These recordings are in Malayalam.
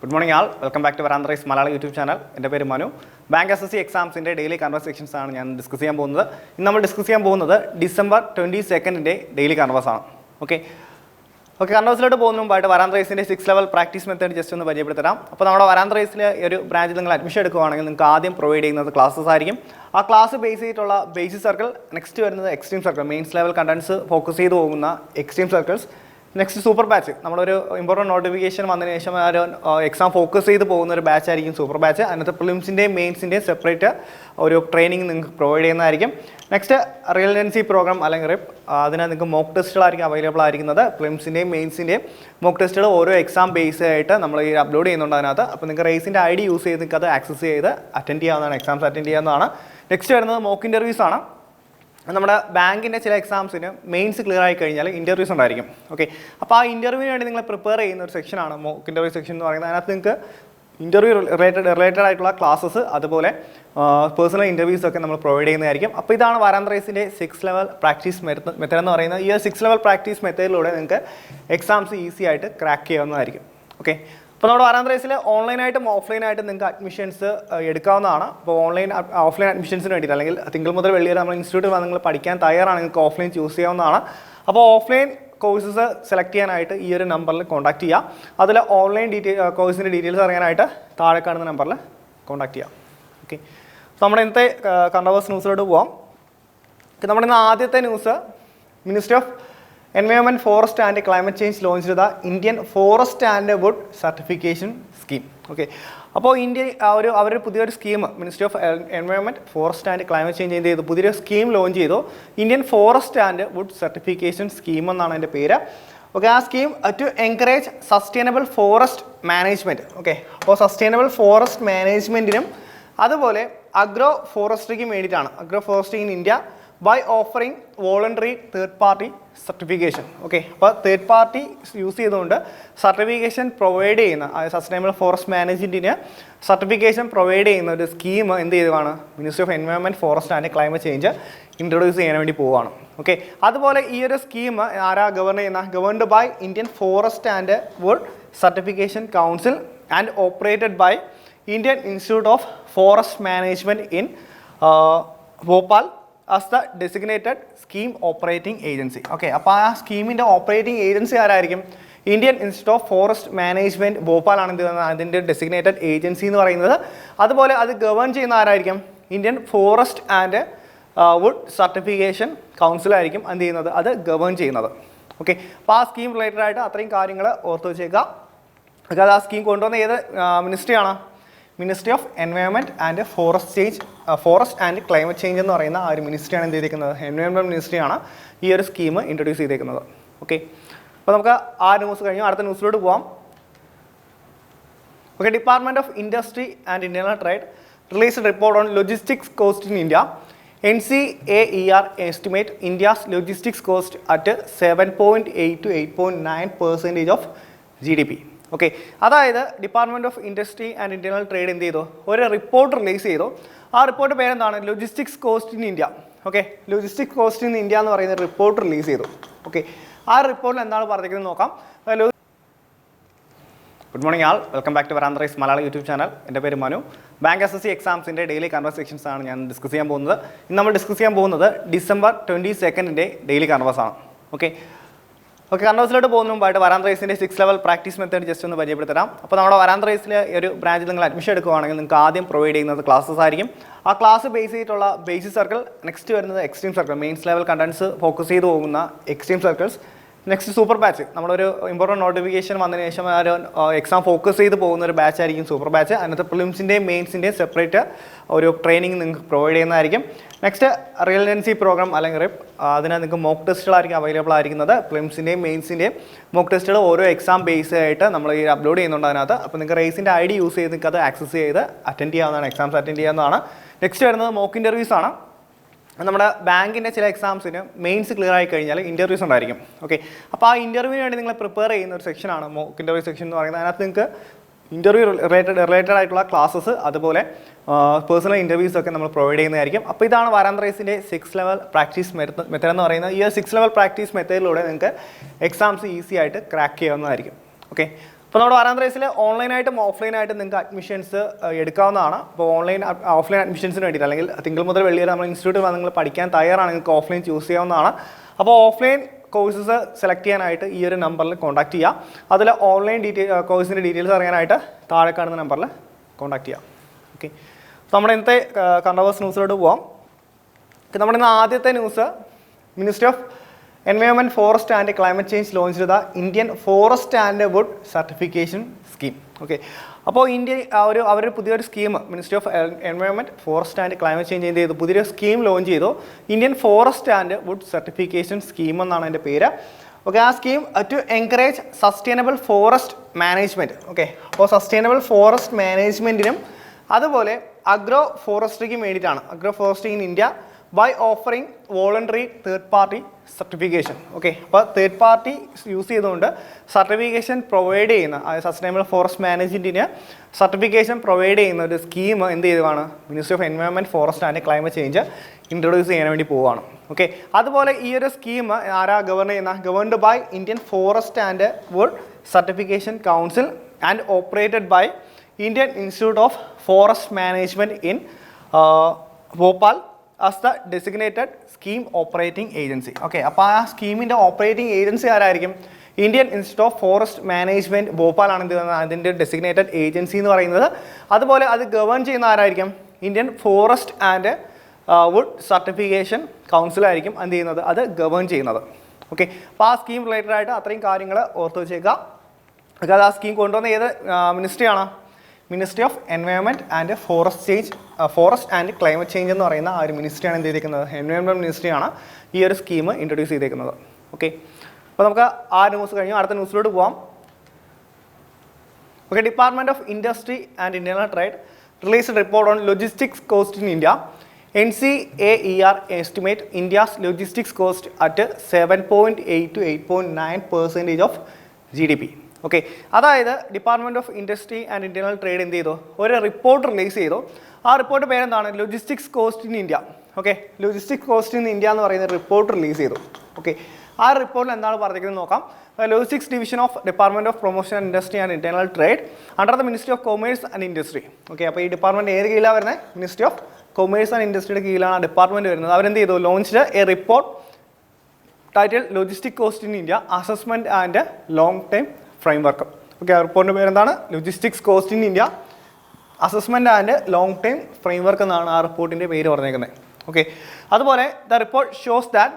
Good morning all. Welcome back to Varandhrais Malayalam YouTube channel. എൻ്റെ പേര് മനു. ബാങ്ക് SSC എക്സാംസിൻ്റെ ഡെയിലി കൺവേഴ്സേഷൻസ് ആണ് ഞാൻ ഡിസ്കസ് ചെയ്യാൻ പോകുന്നത്. ഇന്ന് നമ്മൾ ഡിസ്കസ് ചെയ്യാൻ പോകുന്നത് ഡിസംബർ 22 ഡെയിലി കൺവേഴ്സ് ആണ്. ഓക്കെ കൺവേഴ്സിലോട്ട് പോകുന്ന മുമ്പായിട്ട് വരാന്തറൈസിൻ്റെ 6 ലെവൽ പ്രാക്ടീസ് മെത്തേഡ് ജസ്റ്റ് ഒന്ന് പരിചയപ്പെടുത്തരാം. അപ്പോൾ നമ്മുടെ വരാന്തറൈസിൽ ഒരു ബ്രാഞ്ചിൽ നിങ്ങൾ അഡ്മിഷൻ എടുക്കുകയാണെങ്കിൽ നിങ്ങൾക്ക് ആദ്യം പ്രൊവൈഡ് ചെയ്യുന്നത് ക്ലാസ്സസ് ആയിരിക്കും. ആ ക്ലാസ് ബേസ് ചെയ്തിട്ടുള്ള ബേസിക് സർക്കിൾ, നെക്സ്റ്റ് വരുന്നത് extreme circle, mains level contents focus ചെയ്ത് പോകുന്ന extreme circles, next super batch. നമ്മളൊരു ഇമ്പോർട്ടൻറ്റ് നോട്ടിഫിക്കേഷൻ വന്നതിന് ശേഷം ഒരു എക്സാം ഫോക്കസ് ചെയ്ത് പോകുന്ന ഒരു ബാച്ച് ആയിരിക്കും സൂപ്പർ ബാച്ച്. അതിനകത്ത് പ്രിലിംസിൻ്റെയും മെയിൻസിൻ്റെയും സെപ്പറേറ്റ് ഒരു ട്രെയിനിങ് നിങ്ങൾക്ക് പ്രൊവൈഡ് ചെയ്യുന്നതായിരിക്കും. നെക്സ്റ്റ് റിയലൻസി പ്രോഗ്രാം അല്ലെങ്കിൽ റിപ്പ്, അതിന് നിങ്ങൾക്ക് മോക്ക് ടെസ്റ്റുകളായിരിക്കും അവൈലബിൾ ആയിരിക്കുന്നത്. പ്രിലിംസിൻ്റെയും മെയിൻസിൻ്റെയും മോക്ക് ടെസ്റ്റുകൾ ഓരോ എക്സാം ബേസ് ആയിട്ട് നമ്മൾ ഈ അപ്ലോഡ് ചെയ്യുന്നുണ്ട് അതിനകത്ത്. അപ്പോൾ നിങ്ങൾക്ക് റേസിൻ്റെ ID യൂസ് ചെയ്ത് നിങ്ങൾക്ക് അത് ആക്സസ് ചെയ്ത് അറ്റൻഡ് ചെയ്യാവുന്നതാണ്, എക്സാംസ് അറ്റൻഡ് ചെയ്യാവുന്നതാണ്. നെക്സ്റ്റ് വരുന്നത് മോക്ക് ഇൻ്റർവ്യൂസ് ആണ്. നമ്മുടെ ബാങ്കിൻ്റെ ചില എക്സാംസിന് മെയിൻസ് ക്ലിയർ ആയി കഴിഞ്ഞാൽ ഇൻ്റർവ്യൂസ് ഉണ്ടായിരിക്കും. ഓക്കെ, അപ്പോൾ ആ ഇൻ്റർവ്യൂവിന് വേണ്ടി നിങ്ങൾ പ്രിപ്പയർ ചെയ്യുന്ന ഒരു സെക്ഷനാണ് മോക്ക് ഇൻ്റർവ്യൂ സെക്ഷൻ എന്ന് പറയുന്നത്. അതിനകത്ത് നിങ്ങൾക്ക് ഇൻ്റർവ്യൂ റിലേറ്റഡ് ആയിട്ടുള്ള ക്ലാസ്സസ്, അതുപോലെ പേഴ്സണൽ ഇൻ്റർവ്യൂസ് ഒക്കെ നമ്മൾ പ്രൊവൈഡ് ചെയ്യുന്നതായിരിക്കും. അപ്പോൾ ഇതാണ് വരാന്തറൈസിൻ്റെ 6 ലെവൽ പ്രാക്ടീസ് മെത്തേഡ് എന്ന് പറയുന്നത്. ഈ 6 ലെവൽ പ്രാക്ടീസ് മെത്തേഡിലൂടെ നിങ്ങൾക്ക് എക്സാംസ് ഈസി ആയിട്ട് ക്രാക്ക് ചെയ്യാവുന്നതായിരിക്കും. ഓക്കെ, അപ്പോൾ നമ്മുടെ വരാന്തറൈസിൽ ഓൺലൈനായിട്ടും ഓഫ്ലൈനായിട്ടും നിങ്ങൾക്ക് അഡ്മിഷൻസ് എടുക്കാവുന്നതാണ്. അപ്പോൾ ഓഫ്ലൈൻ അഡ്മിഷൻസിന് വേണ്ടിയിട്ട് അല്ലെങ്കിൽ തിങ്കൾ മുതൽ വെള്ളി വരെ നമ്മൾ ഇൻസ്റ്റിറ്റ്യൂട്ടിൽ വന്ന് നിങ്ങൾ പഠിക്കാൻ തയ്യാറാണ്, നിങ്ങൾക്ക് ഓഫ്ലൈൻ ചൂസ് ചെയ്യാവുന്നതാണ്. അപ്പോൾ ഓഫ്ലൈൻ കോഴ്സസ് സെലക്ട് ചെയ്യാനായിട്ട് ഈ ഒരു നമ്പറിൽ കോൺടാക്ട് ചെയ്യുക. അതിൽ ഓൺലൈൻ കോഴ്സിൻ്റെ ഡീറ്റെയിൽസ് അറിയാനായിട്ട് താഴെ കാണുന്ന നമ്പറിൽ കോൺടാക്ട് ചെയ്യാം. ഓക്കെ, നമ്മുടെ ഇന്നത്തെ കണ്ടവേഴ്സ് ന്യൂസിലോട്ട് പോവാം. നമ്മുടെ ഇന്ന് ആദ്യത്തെ news, ministry of environment, forest and climate change launch ചെയ്ത Indian forest and wood certification scheme. Okay, അപ്പോൾ അവരൊരു പുതിയൊരു scheme, ministry of environment, forest and climate change ചെയ്ത് പുതിയൊരു സ്കീം ലോഞ്ച് ചെയ്തു. Indian forest and wood certification scheme എന്നാണ് അതിൻ്റെ പേര്. ഓക്കെ, ആ scheme to encourage sustainable forest management. Okay, അപ്പോൾ സസ്റ്റൈനബിൾ ഫോറസ്റ്റ് മാനേജ്മെൻറ്റിനും അതുപോലെ അഗ്രോ ഫോറസ്ട്രിക്കും വേണ്ടിയിട്ടാണ്. Agro forestry in India by offering voluntary third party certification. Okay, അപ്പോൾ തേർഡ് പാർട്ടി യൂസ് ചെയ്തുകൊണ്ട് സർട്ടിഫിക്കേഷൻ പ്രൊവൈഡ് ചെയ്യുന്ന സസ്റ്റൈനബിൾ ഫോറസ്റ്റ് മാനേജ്മെൻറ്റിന് സർട്ടിഫിക്കേഷൻ പ്രൊവൈഡ് ചെയ്യുന്ന ഒരു സ്കീം എന്ത് ചെയ്തതാണ് ministry of environment, forest and climate change introduce ചെയ്യാൻ വേണ്ടി പോവുകയാണ്. ഓക്കെ, അതുപോലെ ഈ ഒരു സ്കീം ആരാ governed by Indian forest and wood certification council and operated by Indian institute of forest management in Bhopal as the designated scheme operating agency. Okay, അപ്പോൾ ആ സ്കീമിൻ്റെ ഓപ്പറേറ്റിംഗ് ഏജൻസി ആരായിരിക്കും? Indian institute of forest management ഭോപ്പാലാണ് അതിൻ്റെ ഡെസിഗ്നേറ്റഡ് ഏജൻസി എന്ന് പറയുന്നത്. അതുപോലെ അത് ഗവേൺ ചെയ്യുന്ന ആരായിരിക്കും? Indian forest and wood certification കൗൺസിലായിരിക്കും എന്ത് ചെയ്യുന്നത്, അത് ഗവേൺ ചെയ്യുന്നത്. ഓക്കെ, അപ്പോൾ ആ സ്കീം റിലേറ്റഡ് ആയിട്ട് അത്രയും കാര്യങ്ങൾ ഓർത്ത് വെച്ചേക്കാം. അത് ആ സ്കീം കൊണ്ടുവന്ന ഏത് മിനിസ്ട്രിയാണ്? Ministry of environment and forest and climate change എന്ന് പറയുന്ന ആ ഒരു മിനിസ്ട്രിയാണ് എന്ത് ചെയ്തിരിക്കുന്നത്, എൻവയോൺമെൻറ്റ് മിനിസ്ട്രിയാണ് ഈ ഒരു സ്കീം ഇൻട്രൊഡ്യൂസ് ചെയ്തേക്കുന്നത്. ഓക്കെ, അപ്പോൾ നമുക്ക് ആ ന്യൂസ് കഴിഞ്ഞു അടുത്ത ന്യൂസിലോട്ട് പോവാം. Okay, department of industry and internal trade released report on logistics cost in India. NCAER estimate India's logistics cost at 7.8 to 8.9% of GDP. Okay, അതായത് department of industry and internal trade എന്ത് ചെയ്തു, ഒരു റിപ്പോർട്ട് റിലീസ് ചെയ്തു. ആ റിപ്പോർട്ട് പേരെന്താണ്? Logistics cost in India. Okay, logistics cost in India എന്ന് പറയുന്ന റിപ്പോർട്ട് റിലീസ് ചെയ്തു. ഓക്കെ, ആ റിപ്പോർട്ടിൽ എന്താണ് പറഞ്ഞിരിക്കുന്നത് നോക്കാം. Good morning all. Welcome back to Veranda Race Malayalam YouTube channel. എൻ്റെ പേര് മനു. ബാങ്ക് SSC എക്സാംസിൻ്റെ ഡെയിലി കൺവേഴ്സേഷൻസ് ആണ് ഞാൻ ഡിസ്കസ് ചെയ്യാൻ പോകുന്നത്. ഇന്ന് നമ്മൾ ഡിസ്കസ് ചെയ്യാൻ പോകുന്നത് ഡിസംബർ 22 ഡെയിലി കൺവേഴ്സ് ആണ്. ഓക്കെ, കൺവേഴ്സിലോട്ട് പോകുന്ന മുമ്പായിട്ട് വരാന്തറൈസിൻ്റെ 6 ലെവൽ പ്രാക്ടീസ് മെത്തേഡ് ജസ്റ്റ് ഒന്ന് പരിചയപ്പെടുത്തരാം. അപ്പോൾ നമ്മുടെ വരാന്തറൈസിൽ ഒരു ബ്രാഞ്ചിൽ നിങ്ങൾ അഡ്മിഷൻ എടുക്കുകയാണെങ്കിൽ നിങ്ങൾക്ക് ആദ്യം പ്രൊവൈഡ് ചെയ്യുന്നത് ക്ലാസ്സസ് ആയിരിക്കും. ആ ക്ലാസ് ബേസ് ചെയ്തിട്ടുള്ള ബേസിക് സർക്കിൾ, നെക്സ്റ്റ് വരുന്നത് extreme circle, mains level contents focus ചെയ്ത് പോകുന്ന extreme circles, next super batch. നമ്മളൊരു ഇമ്പോർട്ടൻറ്റ് നോട്ടിഫിക്കേഷൻ വന്നതിന് ശേഷം ഒരു എക്സാം ഫോക്കസ് ചെയ്ത് പോകുന്ന ഒരു ബാച്ച് ആയിരിക്കും സൂപ്പർ ബാച്ച്. അതിനകത്ത് പ്രിലിംസിൻ്റെയും മെയിൻസിൻ്റെയും സെപ്പറേറ്റ് ഒരു ട്രെയിനിങ് നിങ്ങൾക്ക് പ്രൊവൈഡ് ചെയ്യുന്നതായിരിക്കും. നെക്സ്റ്റ് റിയലൻസി പ്രോഗ്രാം അല്ലെങ്കിൽ റിപ്പ്, അതിന് നിങ്ങൾക്ക് മോക്ക് ടെസ്റ്റുകളായിരിക്കും അവൈലബിൾ ആയിരിക്കുന്നത്. പ്രിലിംസിൻ്റെയും മെയിൻസിൻ്റെയും മോക്ക് ടെസ്റ്റുകൾ ഓരോ എക്സാം ബേസ് ആയിട്ട് നമ്മൾ ഈ അപ്ലോഡ് ചെയ്യുന്നുണ്ട് അതിനകത്ത്. അപ്പോൾ നിങ്ങൾക്ക് റേസിൻ്റെ ID യൂസ് ചെയ്ത് നിങ്ങൾക്ക് അത് ആക്സസ് ചെയ്ത് അറ്റൻഡ് ചെയ്യാവുന്നതാണ്, എക്സാംസ് അറ്റൻഡ് ചെയ്യാവുന്നതാണ്. നെക്സ്റ്റ് വരുന്നത് മോക്ക് ഇൻ്റർവ്യൂസ് ആണ്. നമ്മുടെ ബാങ്കിൻ്റെ ചില എക്സാംസിന് മെയിൻസ് ക്ലിയർ ആയി കഴിഞ്ഞാൽ ഇൻ്റർവ്യൂസ് ഉണ്ടായിരിക്കും. ഓക്കെ, അപ്പോൾ ആ ഇൻ്റർവ്യൂവിന് വേണ്ടി നിങ്ങൾ പ്രിപ്പയർ ചെയ്യുന്ന ഒരു സെക്ഷനാണ് മോക്ക് ഇൻ്റർവ്യൂ സെക്ഷൻ എന്ന് പറയുന്നത്. അതിനകത്ത് നിങ്ങൾക്ക് ഇൻ്റർവ്യൂ റിലേറ്റഡ് ആയിട്ടുള്ള ക്ലാസ്സസ്, അതുപോലെ പേഴ്സണൽ ഇൻ്റർവ്യൂസ് ഒക്കെ നമ്മൾ പ്രൊവൈഡ് ചെയ്യുന്നതായിരിക്കും. അപ്പോൾ ഇതാണ് വരാന്തറൈസിൻ്റെ 6 ലെവൽ പ്രാക്ടീസ് മെത്തേഡ് എന്ന് പറയുന്നത്. ഈ 6 ലെവൽ പ്രാക്ടീസ് മെത്തേഡിലൂടെ നിങ്ങൾക്ക് എക്സാംസ് ഈസി ആയിട്ട് ക്രാക്ക് ചെയ്യാവുന്നതായിരിക്കും. ഓക്കെ, അപ്പോൾ നമ്മുടെ വാരാന്ത ഓൺലൈനായിട്ടും ഓഫ്ലൈനായിട്ടും നിങ്ങൾക്ക് അഡ്മിഷൻസ് എടുക്കാവുന്നതാണ്. അപ്പോൾ ഓഫ്ലൈൻ അഡ്മിഷൻസിന് വേണ്ടിയിട്ട് അല്ലെങ്കിൽ തിങ്കൾ മുതൽ വെള്ളി വരെ നമ്മൾ ഇൻസ്റ്റിറ്റ്യൂട്ടിൽ വന്ന് നിങ്ങൾ പഠിക്കാൻ തയ്യാറാണ്, നിങ്ങൾക്ക് ഓഫ്ലൈൻ ചൂസ് ചെയ്യാവുന്നതാണ്. അപ്പോൾ ഓഫ്ലൈൻ കോഴ്സസ് സെലക്ട് ചെയ്യാനായിട്ട് ഈ ഒരു നമ്പറിൽ കോൺടാക്ട് ചെയ്യുക. അതിൽ ഓൺലൈൻ കോഴ്സിൻ്റെ ഡീറ്റെയിൽസ് അറിയാനായിട്ട് താഴെ കാണുന്ന നമ്പറിൽ കോൺടാക്ട് ചെയ്യാം. ഓക്കെ, നമ്മുടെ ഇന്നത്തെ കറണ്ട് അഫയേഴ്സ് ന്യൂസിലോട്ട് പോവാം. നമ്മുടെ ഇന്ന് ആദ്യത്തെ news, ministry of environment, forest and climate change launch ചെയ്ത Indian forest and wood certification scheme. Okay, അപ്പോൾ അവരൊരു പുതിയൊരു scheme ministry of environment, forest and climate change എന്ത് ചെയ്തു, പുതിയൊരു സ്കീം ലോഞ്ച് ചെയ്തു. Indian forest and wood certification scheme എന്നാണ് അതിൻ്റെ പേര്. ഓക്കെ, ആ scheme to encourage sustainable forest management. Okay, അപ്പോൾ സസ്റ്റൈനബിൾ ഫോറസ്റ്റ് മാനേജ്മെൻറ്റിനും അതുപോലെ അഗ്രോ ഫോറസ്ട്രിക്കും വേണ്ടിയിട്ടാണ്, agro forestry in India by offering voluntary third party certification. Okay, അപ്പോൾ തേർഡ് പാർട്ടി യൂസ് ചെയ്തുകൊണ്ട് സർട്ടിഫിക്കേഷൻ പ്രൊവൈഡ് ചെയ്യുന്ന സസ്റ്റൈനബിൾ ഫോറസ്റ്റ് മാനേജ്മെൻറ്റിന് സർട്ടിഫിക്കേഷൻ പ്രൊവൈഡ് ചെയ്യുന്ന ഒരു സ്കീം എന്ത് ചെയ്തതാണ് ministry of environment, forest and climate change introduce ചെയ്യാൻ വേണ്ടി പോവുകയാണ്. ഓക്കെ, അതുപോലെ ഈ ഒരു സ്കീം ആരാ governed by Indian forest and wood certification council and operated by Indian institute of forest management in Bhopal as the designated scheme operating agency. Okay, അപ്പോൾ ആ സ്കീമിൻ്റെ ഓപ്പറേറ്റിംഗ് ഏജൻസി ആരായിരിക്കും? Indian institute of forest management ഭോപ്പാലാണ് അതിൻ്റെ ഡെസിഗ്നേറ്റഡ് ഏജൻസി എന്ന് പറയുന്നത്. അതുപോലെ അത് ഗവേൺ ചെയ്യുന്ന ആരായിരിക്കും? Indian forest and wood certification കൗൺസിലായിരിക്കും എന്ത് ചെയ്യുന്നത്, അത് ഗവേൺ ചെയ്യുന്നത്. ഓക്കെ, അപ്പോൾ ആ സ്കീം റിലേറ്റഡ് ആയിട്ട് അത്രയും കാര്യങ്ങൾ ഓർത്ത് വെച്ചേക്കാം. അത് ആ സ്കീം കൊണ്ടുവന്ന ഏത് മിനിസ്ട്രിയാണ്? Ministry of environment and forest and climate change എന്ന് പറയുന്ന ആ ഒരു മിനിസ്ട്രിയാണ് എന്ത് ചെയ്തിരിക്കുന്നത്, എൻവയോൺമെൻറ്റ് മിനിസ്ട്രിയാണ് ഈ ഒരു സ്കീം ഇൻട്രൊഡ്യൂസ് ചെയ്തേക്കുന്നത്. ഓക്കെ, അപ്പോൾ നമുക്ക് ആ ന്യൂസ് കഴിഞ്ഞു അടുത്ത ന്യൂസിലോട്ട് പോകാം. Okay, department of industry and internal trade released report on logistics cost in India. NCAER estimate India's logistics cost at 7.8 to 8.9% of GDP. Okay, അതായത് department of industry and internal trade എന്ത് ചെയ്തു, ഒരു റിപ്പോർട്ട് റിലീസ് ചെയ്തു. ആ റിപ്പോർട്ട് പേരെന്താണ്? Logistics cost in India. Okay, logistics cost in India എന്ന് പറയുന്ന റിപ്പോർട്ട് റിലീസ് ചെയ്തു. ഓക്കെ, ആ റിപ്പോർട്ടിൽ എന്താണ് പറഞ്ഞിരിക്കുന്നത് നോക്കാം. Logistics division of department of promotion industry and internal trade under the ministry of commerce and industry. Okay, അപ്പോൾ ഈ ഡിപ്പാർട്ട്മെൻറ്റ് ഏത് കീഴിലാണ് വരുന്നത്? മിനിസ്ട്രി ഓഫ് കൊമേഴ്സ് ആൻഡ് ഇൻഡസ്ട്രിയുടെ കീഴിലാണ് ഡിപ്പാർട്ട്മെൻറ്റ് വരുന്നത്. അവരെന്ത് ചെയ്തു, launched A report title logistic cost in India assessment and long time framework. Okay, ആ റിപ്പോർട്ടിൻ്റെ പേരെന്താണ്? Logistics cost in India assessment and long time framework എന്നാണ് ആ റിപ്പോർട്ടിൻ്റെ പേര് പറഞ്ഞേക്കുന്നത്. ഓക്കെ, അതുപോലെ the report shows that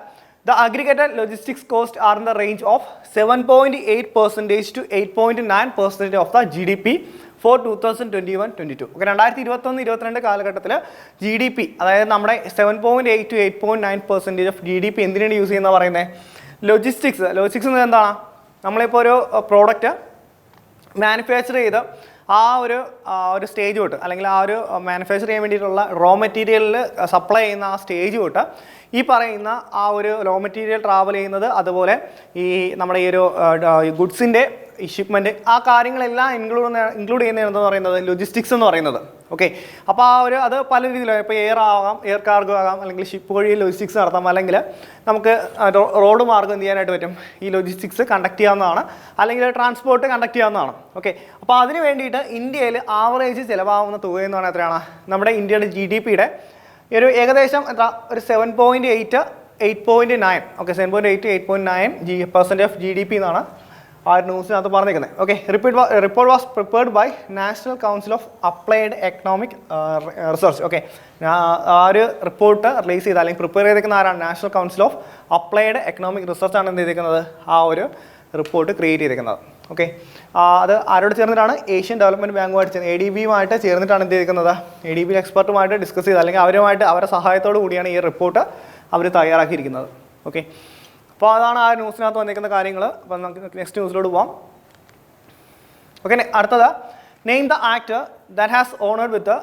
the aggregated logistics cost are in the range of 7.8% to 8.9% of the GDP for 2021-22. Okay, 2021-22 കാലഘട്ടത്തിൽ GDP, അതായത് നമ്മുടെ 7.8 to 8.9% ഓഫ് GDP എന്തിനാണ് യൂസ് ചെയ്യുന്നത് പറയുന്നത്? ലോജിസ്റ്റിക്സ് എന്ന് എന്താണ്? നമ്മളിപ്പോൾ ഒരു പ്രോഡക്റ്റ് മാനുഫാക്ചർ ചെയ്ത് ആ ഒരു സ്റ്റേജ് തൊട്ട് അല്ലെങ്കിൽ ആ ഒരു മാനുഫാക്ചർ ചെയ്യാൻ വേണ്ടിയിട്ടുള്ള റോ മെറ്റീരിയലിൽ സപ്ലൈ ചെയ്യുന്ന ആ സ്റ്റേജ് തൊട്ട് ഈ പറയുന്ന ആ ഒരു റോ മെറ്റീരിയൽ ട്രാവൽ ചെയ്യുന്നത്, അതുപോലെ ഈ നമ്മുടെ ഈ ഒരു ഗുഡ്സിൻ്റെ ഈ ഷിപ്മെൻറ്റ്, ആ കാര്യങ്ങളെല്ലാം ഇൻക്ലൂഡ് ചെയ്യുന്നതെന്ന് പറയുന്നത് ലോജിസ്റ്റിക്സ് എന്ന് പറയുന്നത്. ഓക്കെ, അപ്പോൾ അത് പല രീതിയിലാണ്. ഇപ്പോൾ എയർ കാർഗോ ആകാം, അല്ലെങ്കിൽ ഷിപ്പ് വഴി ലോജിസ്റ്റിക്സ് നടത്താം, അല്ലെങ്കിൽ നമുക്ക് റോഡ് മാർഗം എന്ത് ചെയ്യാനായിട്ട് പറ്റും, ഈ ലോജിസ്റ്റിക്സ് കണ്ടക്ട് ചെയ്യാവുന്നതാണ്, അല്ലെങ്കിൽ ട്രാൻസ്പോർട്ട് കണ്ടക്ട് ചെയ്യാവുന്നതാണ്. ഓക്കെ, അപ്പോൾ അതിന് വേണ്ടിയിട്ട് ഇന്ത്യയിൽ ആവറേജ് ചിലവാകുന്ന തുക എന്ന് പറഞ്ഞാൽ എത്രയാണ്? നമ്മുടെ ഇന്ത്യയുടെ GDPയുടെ ഒരു ഏകദേശം ഒരു 7.8 8.9. ഓക്കെ, 7.8 to 8.9% ഓഫ് GDP എന്നാണ് ആ ഒരു ന്യൂസിനകത്ത് പറഞ്ഞിരിക്കുന്നത്. Okay, report was prepared by national council of applied economic research. Okay, ആ ഒരു റിപ്പോർട്ട് റിലീസ് ചെയ്ത അല്ലെങ്കിൽ പ്രിപ്പയർ ചെയ്തിരിക്കുന്ന ആരാണ്? National council of applied economic research ആണ് എന്ത് ചെയ്തിരിക്കുന്നത്, ആ ഒരു റിപ്പോർട്ട് ക്രിയേറ്റ് ചെയ്തിരിക്കുന്നത്. ഓക്കെ, അത് ആരോട് ചേർന്നിട്ടാണ്? ഏഷ്യൻ ഡെവലപ്മെൻറ്റ് ബാങ്കുമായിട്ട് ADB-യുമായിട്ട് ചേർന്നിട്ടാണ് എന്ത് ചെയ്തിരിക്കുന്നത്, ADB എക്സ്പെർട്ടുമായിട്ട് ഡിസ്കസ് ചെയ്ത് അല്ലെങ്കിൽ അവരുടെ സഹായത്തോടു കൂടിയാണ് ഈ റിപ്പോർട്ട് അവർ തയ്യാറാക്കിയിരിക്കുന്നത്. ഓക്കെ, അപ്പോൾ അതാണ് ആ ന്യൂസിനകത്ത് വന്നിരിക്കുന്ന കാര്യങ്ങൾ. അപ്പോൾ നമുക്ക് നെക്സ്റ്റ് ന്യൂസിലോട്ട് പോകാം. ഓക്കെ, അടുത്തത് name the actor that has honoured with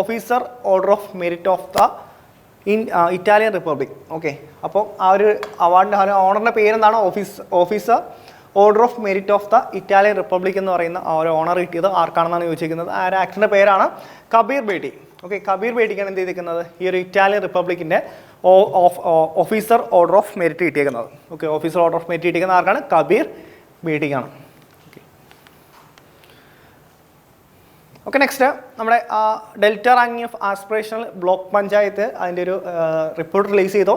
officer order of merit of the Italian republic. Okay, അപ്പോൾ ആ ഒരു അവാർഡിൻ്റെ ഓണറിൻ്റെ പേരെന്താണ്? Officer order of merit of the Italian republic എന്ന് പറയുന്ന ആ ഒരു ഓണർ കിട്ടിയത് ആർക്കാണെന്നാണ് ചോദിച്ചിരിക്കുന്നത്. ആ ഒരു ആക്ടറിൻ്റെ പേരാണ് കബീർ ബേട്ടി. ഓക്കെ, കബീർ ബേട്ടിക്കാണ് എന്ത് ചെയ്തിരിക്കുന്നത്, ഈ ഒരു ഇറ്റാലിയൻ റിപ്പബ്ലിക്കിൻ്റെ ഓഫീസർ ഓർഡർ ഓഫ് മെറിറ്റ് കിട്ടിയിരിക്കുന്നത്. Okay, officer order of merit കിട്ടിയിരിക്കുന്ന ആർക്കാണ്? കബീർ ബേട്ടിക്കാണ്. ഓക്കെ, ഓക്കെ, നെക്സ്റ്റ് നമ്മുടെ delta ranking of aspirational block panchayat അതിൻ്റെ ഒരു റിപ്പോർട്ട് റിലീസ് ചെയ്തു.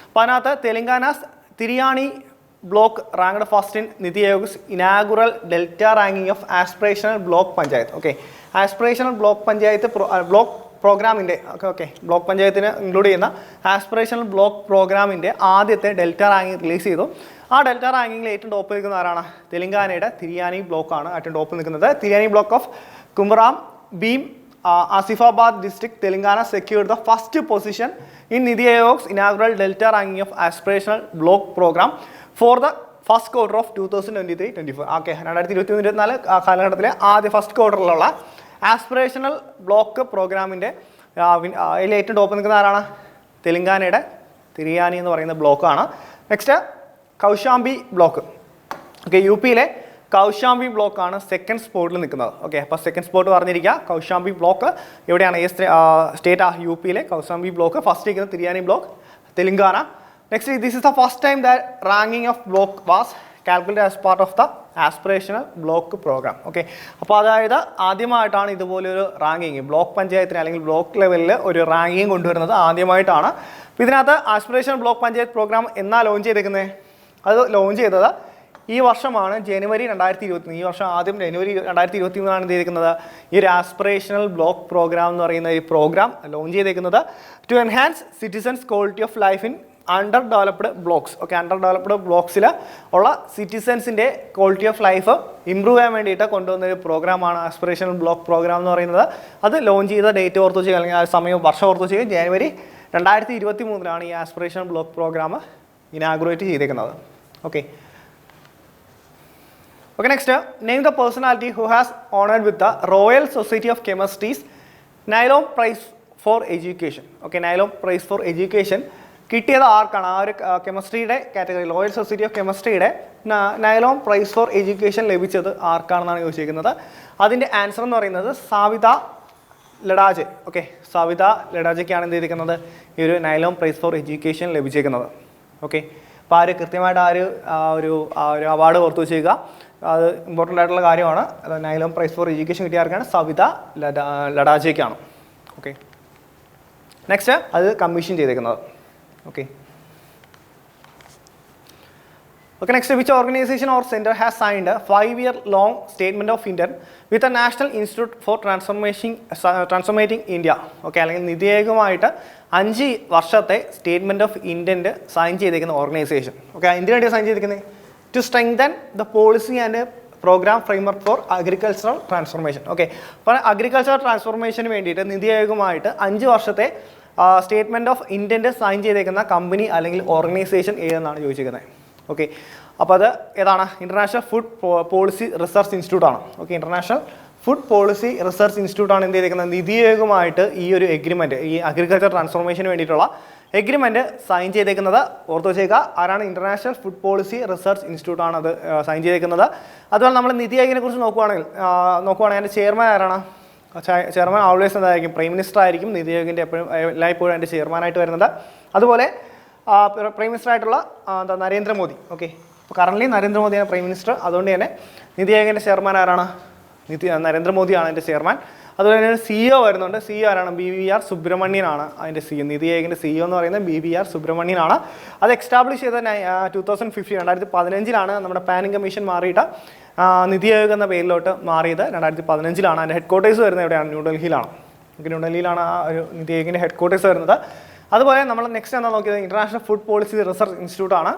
അപ്പോൾ അതിനകത്ത് Telangana Tiryani block ranked first in NITI Aayog's inaugural delta ranking of aspirational block panchayat. Okay, aspirational block panchayat block പ്രോഗ്രാമിൻ്റെ ബ്ലോക്ക് പഞ്ചായത്തിന് ഇൻക്ലൂഡ് ചെയ്യുന്ന ആസ്പിറേഷണൽ ബ്ലോക്ക് പ്രോഗ്രാമിൻ്റെ ആദ്യത്തെ ഡെൽറ്റ റാങ്കിങ് റിലീസ് ചെയ്തു. ആ ഡെൽറ്റ റാങ്കിങ്ങിൽ ഏറ്റവും ടോപ്പിൽ നിൽക്കുന്ന ആരാണ്? തെലങ്കാനയുടെ തിരിയാനി ബ്ലോക്കാണ് ഏറ്റവും ടോപ്പിൽ നിൽക്കുന്നത്. Tiryani block of Kumaram Bheem Asifabad district Telangana secured the first position in NITI Aayog's inaugural delta ranking of aspirational block programme for the first quarter of 2023-24. Okay, 2023-24 കാലഘട്ടത്തിലെ ആദ്യ ഫസ്റ്റ് ക്വാർട്ടറിലുള്ള ആസ്പിറേഷണൽ ബ്ലോക്ക് പ്രോഗ്രാമിൻ്റെ അതിൽ ഏറ്റവും ടോപ്പ് നിൽക്കുന്ന ആരാണ്? തെലങ്കാനയുടെ തിരിയാനി എന്ന് പറയുന്ന ബ്ലോക്കാണ്. Next Kaushambi block. Okay, U പിയിലെ കൗശാംബി ബ്ലോക്കാണ് സെക്കൻഡ് സ്പോട്ടിൽ നിൽക്കുന്നത്. ഓക്കെ, അപ്പോൾ സെക്കൻഡ് സ്പോട്ട് പറഞ്ഞിരിക്കുക. കൗശാംബി ബ്ലോക്ക് എവിടെയാണ്? സ്റ്റേറ്റ് യു പിയിലെ കൗശാംബി ബ്ലോക്ക്. ഫസ്റ്റ് നിൽക്കുന്നത് Tiryani block, Telangana. Next, this is the first time the ranking of block was calculated as part of the aspirational block programme. Okay, അപ്പോൾ അതായത് ആദ്യമായിട്ടാണ് ഇതുപോലൊരു റാങ്കിങ് ബ്ലോക്ക് പഞ്ചായത്തിന് അല്ലെങ്കിൽ ബ്ലോക്ക് ലെവലിൽ ഒരു റാങ്കിങ് കൊണ്ടുവരുന്നത് ആദ്യമായിട്ടാണ്. അപ്പോൾ ഇതിനകത്ത് ആസ്പിറേഷണൽ ബ്ലോക്ക് പഞ്ചായത്ത് പ്രോഗ്രാം എന്നാ ലോഞ്ച് ചെയ്തേക്കുന്നത്? അത് ലോഞ്ച് ചെയ്തത് ഈ വർഷമാണ്, ജനുവരി 2023. ഈ വർഷം ആദ്യം ജനുവരി 2023 എന്ത് ചെയ്തിരിക്കുന്നത്? ഈ ഒരു ആസ്പിറേഷണൽ ബ്ലോക്ക് പ്രോഗ്രാം എന്ന് പറയുന്ന ഈ പ്രോഗ്രാം ലോഞ്ച് ചെയ്തേക്കുന്നത് to enhance citizens quality of life in under developed blocks. Okay, under developed ബ്ലോക്സിൽ ഉള്ള സിറ്റിസൺസിൻ്റെ ക്വാളിറ്റി ഓഫ് ലൈഫ് ഇമ്പ്രൂവ് ചെയ്യാൻ വേണ്ടിയിട്ട് കൊണ്ടുവന്ന ഒരു പ്രോഗ്രാമാണ് ആസ്പിറേഷണൽ ബ്ലോക്ക് പ്രോഗ്രാം എന്ന് പറയുന്നത്. അത് ലോഞ്ച് ചെയ്ത ഡേറ്റ് ഓർത്ത് വെച്ച് അല്ലെങ്കിൽ ആ സമയം വർഷം ഓർത്ത് വെച്ച് ജനുവരി 2023 ഈ ആസ്പിറേഷണൽ ബ്ലോക്ക് പ്രോഗ്രാം ഇനാഗുറേറ്റ് ചെയ്തേക്കുന്നത്. Okay, next, name the personality who has honoured with the Royal Society of Chemistry's Nyholm prize for education. Okay, Nyholm prize for education കിട്ടിയത് ആർക്കാണ്? ആ ഒരു കെമിസ്ട്രിയുടെ കാറ്റഗറി റോയൽ സൊസൈറ്റി ഓഫ് കെമിസ്ട്രിയുടെ നൈലോം പ്രൈസ് ഫോർ എഡ്യൂക്കേഷൻ ലഭിച്ചത് ആർക്കാണെന്നാണ് ചോദിച്ചിരിക്കുന്നത്. അതിൻ്റെ ആൻസർ എന്ന് പറയുന്നത് സാവിത ലഡാജെ. ഓക്കെ, സാവിത ലഡാജയ്ക്കാണ് എന്ത് ചെയ്തിരിക്കുന്നത്? ഈ ഒരു നൈലോം പ്രൈസ് ഫോർ എഡ്യൂക്കേഷൻ ലഭിച്ചിരിക്കുന്നത്. ഓക്കെ, അപ്പോൾ ആ ഒരു കൃത്യമായിട്ട് ഒരു അവാർഡ് ഓർത്ത് വെച്ചേക്കുക. അത് ഇമ്പോർട്ടൻ്റ് ആയിട്ടുള്ള കാര്യമാണ്. അത് നൈലോം പ്രൈസ് ഫോർ എഡ്യൂക്കേഷൻ കിട്ടിയ ആർക്കാണ്? സവിത ലഡാജയ്ക്കാണ്. ഓക്കെ, നെക്സ്റ്റ്, അത് കമ്മീഷൻ ചെയ്തേക്കുന്നത്. Okay. Next, which organization or center has signed a 5-year-long statement of intent with the National Institute for Transforming India? Okay, അല്ലെങ്കിൽ നിതി ആയോഗുമായിട്ട് 5 വർഷത്തെ സ്റ്റേറ്റ്മെൻറ്റ് ഓഫ് ഇൻറ്റൻറ്റ് സൈൻ ചെയ്തേക്കുന്ന ഓർഗനൈസേഷൻ. ഓക്കെ, എന്തിനു വേണ്ടിയാണ് സൈൻ ചെയ്തിരിക്കുന്നത്? To strengthen the policy and programme framework for agricultural transformation. Okay, അപ്പോൾ അഗ്രികൾച്ചറൽ ട്രാൻസ്ഫോർമേഷന് വേണ്ടിയിട്ട് നിതി ആയോഗുമായിട്ട് 5 വർഷത്തെ സ്റ്റേറ്റ്മെൻറ്റ് ഓഫ് ഇൻറ്റൻറ്റ് സൈൻ ചെയ്തേക്കുന്ന കമ്പനി അല്ലെങ്കിൽ ഓർഗനൈസേഷൻ ഏതെന്നാണ് ചോദിച്ചിരിക്കുന്നത്. ഓക്കെ, അപ്പോൾ അത് ഏതാണ്? ഇൻ്റർനാഷണൽ ഫുഡ് പോളിസി റിസർച്ച് ഇൻസ്റ്റിറ്റ്യൂട്ടാണ്. Okay, international food policy research ഇൻസ്റ്റിറ്റ്യൂട്ടാണ് എന്ത് ചെയ്തേക്കുന്നത്? നിതി ആയോഗുമായിട്ട് ഈ ഒരു എഗ്രിമെൻറ്റ്, ഈ അഗ്രികൾച്ചർ ട്രാൻസ്ഫോർമേഷന് വേണ്ടിയിട്ടുള്ള എഗ്രിമെൻറ്റ് സൈൻ ചെയ്തേക്കുന്നത് ഓർത്ത് വെച്ചേക്കുക. ആരാണ്? ഇൻ്റർനാഷണൽ ഫുഡ് പോളിസി റിസർച്ച് ഇൻസ്റ്റിറ്റ്യൂട്ടാണ് അത് സൈൻ ചെയ്തേക്കുന്നത്. അതുപോലെ നമ്മൾ നിതി ആയോഗിനെ കുറിച്ച് നോക്കുവാണെങ്കിൽ അതിൻ്റെ ചെയർമാൻ ആരാണ്? ചെയർമാൻ ഓൾവേസ് എന്തായിരിക്കും? പ്രൈം മിനിസ്റ്റർ ആയിരിക്കും. നിതി ആയോഗിൻ്റെ എല്ലായ്പ്പോഴും അതിൻ്റെ ചെയർമാനായിട്ട് വരുന്നത്. അതുപോലെ പ്രൈം മിനിസ്റ്റർ ആയിട്ടുള്ള നരേന്ദ്രമോദി. ഓക്കെ, അപ്പോൾ കറൻ്റ്ലി നരേന്ദ്രമോദിയാണ് പ്രൈം മിനിസ്റ്റർ. അതുകൊണ്ട് തന്നെ നിതി ആയോഗിൻ്റെ ചെയർമാൻ ആരാണ്? നരേന്ദ്രമോദിയാണ് അതിൻ്റെ ചെയർമാൻ. അതുപോലെ തന്നെ CEO വരുന്നുണ്ട്. CEO ആരാണ്? BVR സുബ്രഹ്മണ്യനാണ് അതിൻ്റെ CEO. നിതി ആയോഗിൻ്റെ CEO എന്ന് പറയുന്നത് BVR സുബ്രഹ്മണ്യനാണ്. അത് എക്സ്റ്റാബ്ലിഷ് ചെയ്ത 2015 നമ്മുടെ പ്ലാനിംഗ് കമ്മീഷൻ മാറിയിട്ട് നിതി ആയോഗ് എന്ന പേരിലോട്ട് മാറിയത് 2015. അതിൻ്റെ ഹെഡ് ക്വാർട്ടേഴ്സ് വരുന്നത് എവിടെയാണ്? ന്യൂഡൽഹിയിലാണ്. ന്യൂഡൽഹിയിലാണ് ആ ഒരു നിതി ആയോഗിൻ്റെ ഹെഡ് ക്വാർട്ടേഴ്സ് വരുന്നത്. അതുപോലെ നമ്മൾ നെക്സ്റ്റ് എന്താ നോക്കിയത്? ഇൻ്റർനാഷണൽ ഫുഡ് പോളിസി റിസർച്ച് ഇൻസ്റ്റിറ്റ്യൂട്ടാണ്.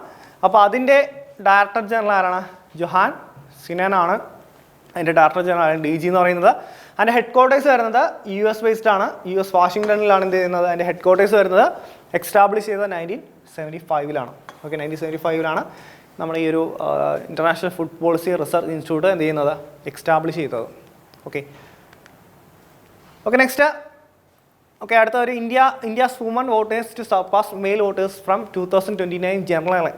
അപ്പോൾ അതിൻ്റെ ഡയറക്ടർ ജനറൽ ആരാണ്? ജൊഹാൻ സിനാനാണ് അതിൻ്റെ ഡയറക്ടർ ജനറൽ, DG എന്ന് പറയുന്നത്. അതിൻ്റെ ഹെഡ് ക്വാർട്ടേഴ്സ് വരുന്നത് US ബേസ്ഡ് ആണ്. US വാഷിംഗ്ടണിലാണ് എന്ത് ചെയ്യുന്നത്? അതിൻ്റെ ഹെഡ് ക്വാർട്ടേഴ്സ് വരുന്നത്. എക്സ്റ്റാബ്ലിഷ് ചെയ്തത് 1975. ഓക്കെ, 1975 നമ്മൾ ഈ ഒരു international food policy research institute എന്ത് ചെയ്യുന്നത്? എക്സ്റ്റാബ്ലിഷ് ചെയ്തത്. Okay, next. ഓക്കെ, അടുത്ത ഒരു India's woman voters to surpass male voters from 2029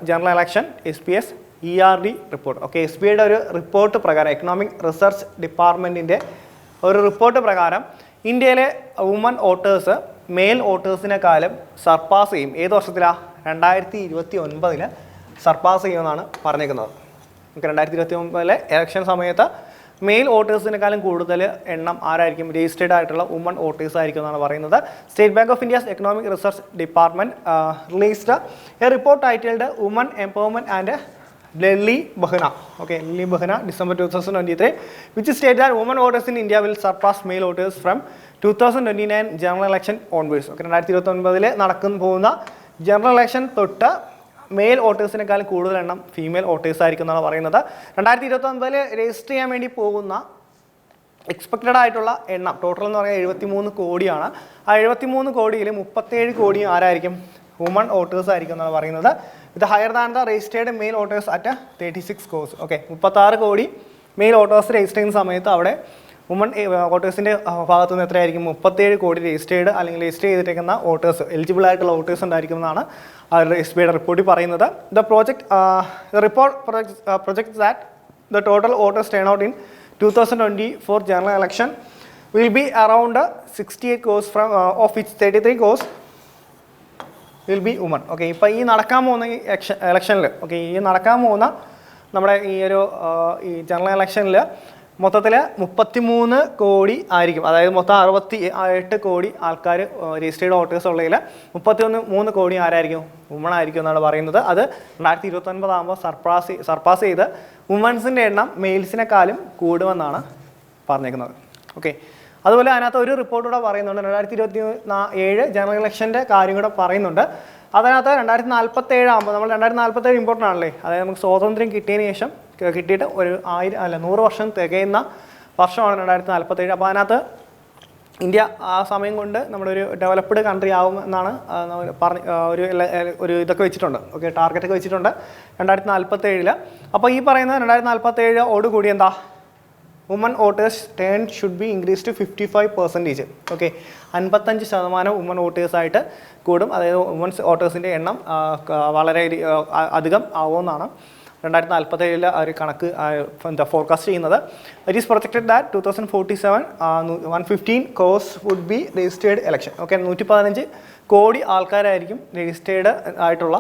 general election SPS ERD report. Okay, SBIയുടെ ഒരു റിപ്പോർട്ട് പ്രകാരം, എക്കണോമിക് റിസർച്ച് ഡിപ്പാർട്ട്മെൻറ്റിൻ്റെ ഒരു റിപ്പോർട്ട് പ്രകാരം ഇന്ത്യയിലെ വുമൺ വോട്ടേഴ്സ് മെയിൽ വോട്ടേഴ്സിനെക്കാളും സർപ്പാസ് ചെയ്യും. ഏത് വർഷത്തിലാണ്? 2029 സർപ്പാസ് ചെയ്യുമെന്നാണ് പറഞ്ഞേക്കുന്നത്. നമുക്ക് 2029 ഇലക്ഷൻ സമയത്ത് മെയിൽ വോട്ടേഴ്സിനേക്കാളും കൂടുതൽ എണ്ണം ആരായിരിക്കും രജിസ്റ്റേർഡ് ആയിട്ടുള്ള വുമൺ വോട്ടേഴ്സ് ആയിരിക്കും എന്നാണ് പറയുന്നത്. State bank of India's economic research department released A report titled woman empowerment and Lily Bahana, okay, Lily Bahana, December 2023, which states that women voters in India will surpass male voters from 2029 general election onwards. Okay, 2029 നടക്കുന്ന പോകുന്ന ജനറൽ ഇലക്ഷൻ തൊട്ട് മെയിൽ വോട്ടേഴ്സിനേക്കാളും കൂടുതൽ എണ്ണം ഫീമെയിൽ വോട്ടേഴ്സ് ആയിരിക്കും എന്നാണ് പറയുന്നത്. 2029 രജിസ്റ്റർ ചെയ്യാൻ വേണ്ടി പോകുന്ന എക്സ്പെക്റ്റഡ് ആയിട്ടുള്ള എണ്ണം ടോട്ടൽ എന്ന് പറഞ്ഞാൽ 73 കോടിയാണ്. ആ 73 കോടിയിൽ 37 കോടി ആരായിരിക്കും വുമൺ വോട്ടേഴ്സ് ആയിരിക്കും എന്നാണ് പറയുന്നത്. ഇത് higher than the registered male voters at 36 crores. Okay, 36 കോടി മെയിൽ വോട്ടേഴ്സ് രജിസ്റ്റർ ചെയ്യുന്ന സമയത്ത് അവിടെ വുമൺ വോട്ടേഴ്സിൻ്റെ ഭാഗത്തു നിന്ന് എത്രയായിരിക്കും 37 കോടി രജിസ്റ്റേർഡ് അല്ലെങ്കിൽ രജിസ്റ്റർ ചെയ്തിരിക്കുന്ന വോട്ടേഴ്സ് എലിജിബിൾ ആയിട്ടുള്ള വോട്ടേഴ്സ് ഉണ്ടായിരിക്കും എന്നാണ് എസ് ബി ഐയുടെ റിപ്പോർട്ടിൽ പറയുന്നത്. The report projects that the total voters turn out in 2024 general election will be around 68 crores from of which 33 crores will be women. Okay, ഇപ്പോൾ ഈ നടക്കാൻ പോകുന്ന ഈ ഇലക്ഷനിൽ ഓക്കെ ഈ നടക്കാൻ പോകുന്ന നമ്മുടെ ഈ ഒരു ഈ ജനറൽ ഇലക്ഷനിൽ മൊത്തത്തിൽ 33 കോടി ആയിരിക്കും. അതായത് മൊത്തം 68 കോടി ആൾക്കാർ രജിസ്റ്റേർഡ് വോട്ടേഴ്സ് ഉള്ളതിൽ 33 കോടി ആരായിരിക്കും വുമൺ ആയിരിക്കും എന്നാണ് പറയുന്നത്. അത് 2029 ആകുമ്പോൾ സർപ്പാസ് ചെയ്ത് വുമൻസിൻ്റെ എണ്ണം മെയിൽസിനെക്കാളും കൂടുമെന്നാണ് പറഞ്ഞേക്കുന്നത്. ഓക്കെ, അതുപോലെ അതിനകത്ത് ഒരു റിപ്പോർട്ട് കൂടെ പറയുന്നുണ്ട്. 2027 ജനറൽ ഇലക്ഷൻ്റെ കാര്യം കൂടെ പറയുന്നുണ്ട്. അതിനകത്ത് 2047 ആകുമ്പോൾ നമ്മൾ 2047 ഇമ്പോർട്ടൻ്റ് ആണല്ലേ, അതായത് നമുക്ക് സ്വാതന്ത്ര്യം കിട്ടിയതിന് ശേഷം കിട്ടിയിട്ട് ഒരു 100 വർഷം തികയുന്ന വർഷമാണ് 2047. അപ്പോൾ അതിനകത്ത് ഇന്ത്യ ആ സമയം കൊണ്ട് നമ്മുടെ ഒരു ഡെവലപ്ഡ് കൺട്രി ആവും എന്നാണ് ഒരു ഇതൊക്കെ വെച്ചിട്ടുണ്ട്. ഓക്കെ, ടാർഗറ്റൊക്കെ വെച്ചിട്ടുണ്ട് 2047. അപ്പോൾ ഈ പറയുന്ന 2047 കൂടി എന്താ woman voters turn should be increase to 55%. Okay, 55% woman വോട്ടേഴ്സായിട്ട് കൂടും. അതായത് വുമൻസ് വോട്ടേഴ്സിൻ്റെ എണ്ണം വളരെ അധികം ആവുമെന്നാണ് 2047 ഒരു കണക്ക് ഫോർകാസ്റ്റ് ചെയ്യുന്നത്. It is projected that 2047 115 crores would be registered election. Okay, 115 കോടി ആൾക്കാരായിരിക്കും രജിസ്റ്റേർഡ് ആയിട്ടുള്ള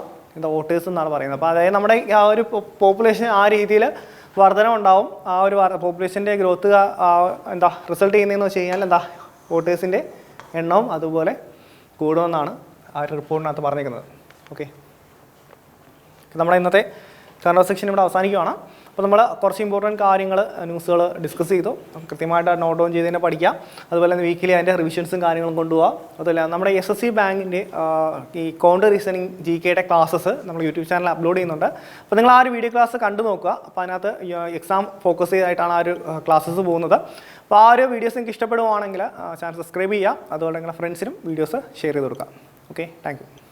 വോട്ടേഴ്സ് എന്നാണ് പറയുന്നത്. അപ്പോൾ അതായത് നമ്മുടെ ആ ഒരു പോപ്പുലേഷൻ ആ രീതിയിൽ വർധന ഉണ്ടാവും. ആ ഒരു പോപ്പുലേഷൻ്റെ ഗ്രോത്ത് റിസൾട്ട് ചെയ്യുന്നതെന്ന് വെച്ച് കഴിഞ്ഞാൽ വോട്ടേഴ്സിൻ്റെ എണ്ണവും അതുപോലെ കൂടുമെന്നാണ് ആ ഒരു റിപ്പോർട്ടിനകത്ത് പറഞ്ഞിരിക്കുന്നത്. ഓക്കെ, നമ്മുടെ ഇന്നത്തെ കറണ്ട് സെക്ഷൻ ഇവിടെ അവസാനിക്കുകയാണ്. അപ്പോൾ നമ്മൾ കുറച്ച് ഇമ്പോർട്ടൻറ്റ് കാര്യങ്ങൾ ന്യൂസുകൾ ഡിസ്കസ് ചെയ്തു. കൃത്യമായിട്ട് നോട്ട് ഡൗൺ ചെയ്ത് തന്നെ പഠിക്കാം. അതുപോലെ തന്നെ വീക്കിലി അതിൻ്റെ റിവിഷൻസും കാര്യങ്ങളും കൊണ്ടുപോകാം. അതുപോലെ നമ്മുടെ SSC ബാങ്കിൻ്റെ ഈ കൗണ്ടർ റീസണിങ് GKയുടെ ക്ലാസ്സസ് നമ്മൾ യൂട്യൂബ് ചാനലിൽ അപ്ലോഡ് ചെയ്യുന്നുണ്ട്. അപ്പോൾ നിങ്ങൾ ആ ഒരു വീഡിയോ ക്ലാസ് കണ്ടു നോക്കുക. അപ്പോൾ അതിനകത്ത് എക്സാം ഫോക്കസ് ചെയ്തായിട്ടാണ് ആ ഒരു ക്ലാസ്സസ് പോകുന്നത്. അപ്പോൾ ആ ഒരു വീഡിയോസ് നിങ്ങൾക്ക് ഇഷ്ടപ്പെടുവാണെങ്കിൽ ചാനൽ സബ്സ്ക്രൈബ് ചെയ്യുക. അതുപോലെ നിങ്ങളുടെ ഫ്രണ്ട്സിനും വീഡിയോസ് ഷെയർ ചെയ്ത് കൊടുക്കുക. Okay, thank you.